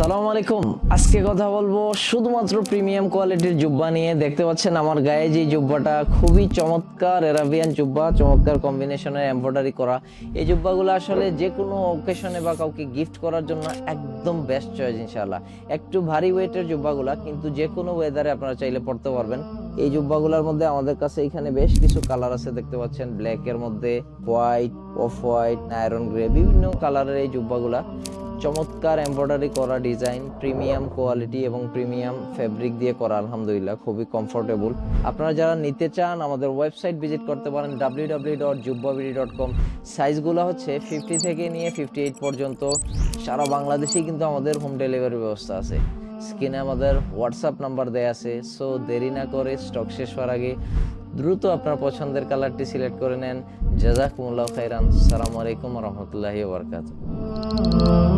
আসসালামু আলাইকুম। আজকে কথা বলবো শুধুমাত্র প্রিমিয়াম কোয়ালিটির জুব্বা নিয়ে। দেখতে পাচ্ছেন আমার গায়ে যে জুব্বাটা, খুবই চমৎকার এরাবিয়ান জুব্বা, চমৎকার কম্বিনেশনের এমব্রয়ডারি করা। এই জুব্বাগুলো আসলে যে কোনো অকেশনে বা কাউকে গিফট করার জন্য একদম বেস্ট চয়েস ইনশাআল্লাহ। একটু ভারী ওয়েটের জুব্বাগুলা, কিন্তু যে কোনো ওয়েদারে আপনারা চাইলে পরতে পারবেন। এই জুব্বাগুলোর মধ্যে আমাদের কাছে এখানে বেশ কিছু কালার আছে, দেখতে পাচ্ছেন ব্ল্যাকের মধ্যে, white, off white, iron grey, বিভিন্ন কালারের এই জুব্বাগুলা। চমৎকার এমব্রয়ডারি করা ডিজাইন, প্রিমিয়াম কোয়ালিটি এবং প্রিমিয়াম ফেব্রিক দিয়ে করা, আলহামদুলিল্লাহ খুবই কমফোর্টেবল। আপনারা যারা নিতে চান আমাদের ওয়েবসাইট ভিজিট করতে পারেন www.jubbabidi.com। সাইজগুলো হচ্ছে 50 থেকে নিয়ে 58 পর্যন্ত। সারা বাংলাদেশেই কিন্তু আমাদের হোম ডেলিভারি ব্যবস্থা আছে। স্ক্রিনে আমাদের হোয়াটসঅ্যাপ নাম্বার দেয়া আছে। সো দেরি না করে স্টক শেষ হওয়ার আগে দ্রুত আপনার পছন্দের কালারটি সিলেক্ট করে নেন। জাযাকুমুল্লাহু খাইরান। আসসালামু আলাইকুম ওয়া রাহমাতুল্লাহি ওয়া বারাকাতুহু।